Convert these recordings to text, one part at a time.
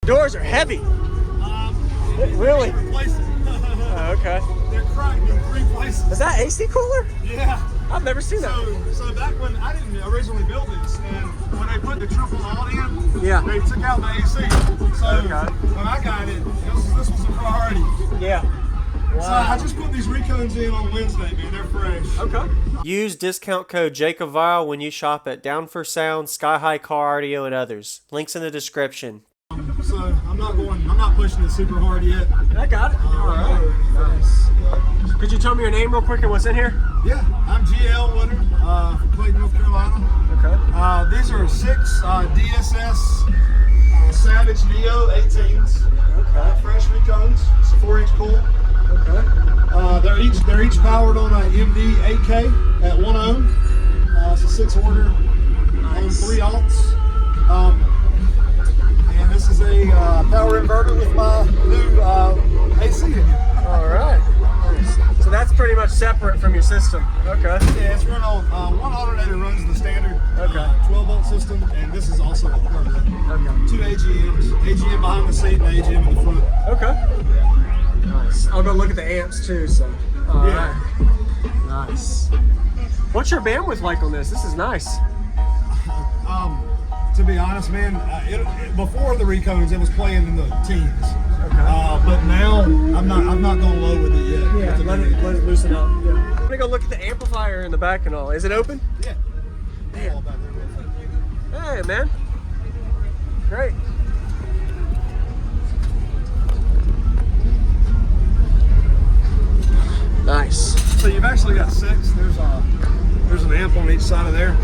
Doors are heavy. Really? Okay. They're cracked in 3 places. Is that AC cooler? Yeah. I've never seen that. So back when I didn't originally build this, and when they put the triple aught in, yeah, they took out the AC. So when I got it, this was a priority. Yeah. Wow. So I just put these recones in on Wednesday, man. They're fresh. Okay. Use discount code JACOBVIRAL when you shop at Down for Sound, Sky High Car Audio, and others. Links in the description. So I'm not pushing it super hard yet. I got it. All right. Nice. Could you tell me your name real quick and what's in here? Yeah, I'm GL Winter from Clayton, North Carolina. Okay. These are 6 DSS Savage Neo 18s. Okay. Fresh recones. It's a 4-inch coil. Okay. They're each powered on a MD 8K at 1 ohm. It's a 6 order on 3 aughts. And this is a power inverter with my new AC in here. All right. So that's pretty much separate from your system. Okay. Yeah, it's run on one alternator runs the standard 12-volt system, and this is also a part of it. Okay. 2 AGMs, AGM behind the seat and AGM in the front. Okay. Nice. I'll go look at the amps too. So. All right. Nice. What's your bandwidth like on this? This is nice. To be honest, man, before the recones, it was playing in the teens. Okay. But now I'm not going low with it yet. Yeah, let it loosen up. Yeah. I'm gonna go look at the amplifier in the back and all. Is it open? Yeah. Hey, man. Great. Nice. So you've actually got 6. There's an amp on each side of there.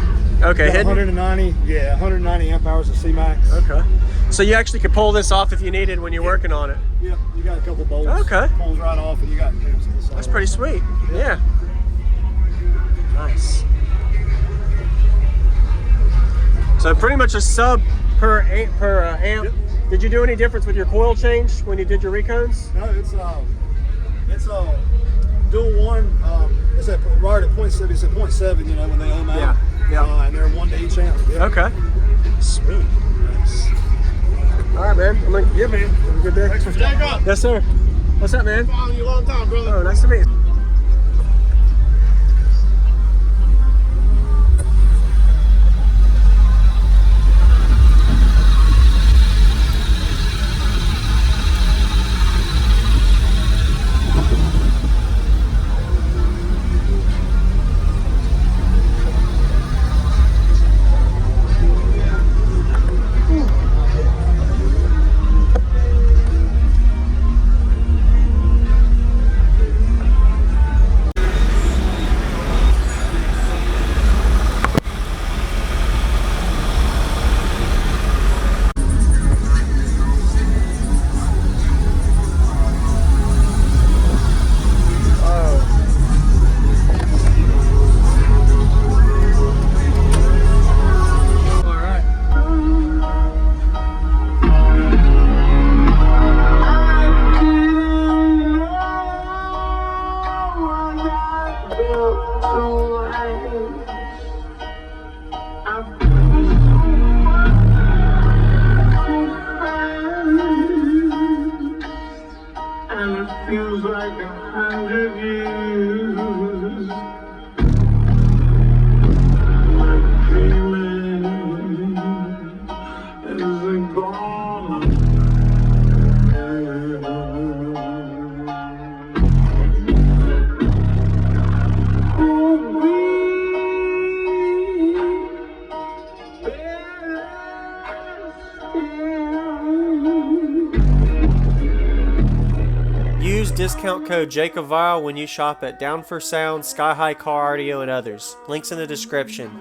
Okay. 190 amp hours of C-Max. Okay. So you actually could pull this off if you needed when you're working on it. Yeah, you got a couple bolts. Okay. Pulls right off, and you got amps on the side. That's pretty sweet. Yeah. Nice. So pretty much a sub per amp. Yep. Did you do any difference with your coil change when you did your recones? No, it's a dual one. It's at right at 0.7. It's at 0.7. You know when they ohm out. Yeah. And they're 1 to each amp. Yeah. Okay. Sweet. Nice. All right, man. I'm like, yeah, man. Have a good day. Thanks for staying up. Yes, sir. What's up, man? Following you a long time, brother. Oh, nice to meet you. Feels like 100 years. My dreaming isn't gone. Use discount code JACOBVIRAL when you shop at Down for Sound, Sky High Car Audio, and others. Links in the description.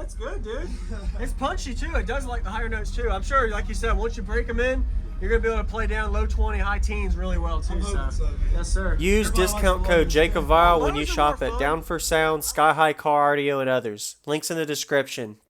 That's good, dude. It's punchy too. It does like the higher notes too. I'm sure, like you said, once you break them in, you're gonna be able to play down low 20, high teens really well too. Yes, sir. Use discount code JACOBVIRAL when you shop at Down for Sound, Sky High Car Audio, and others. Links in the description.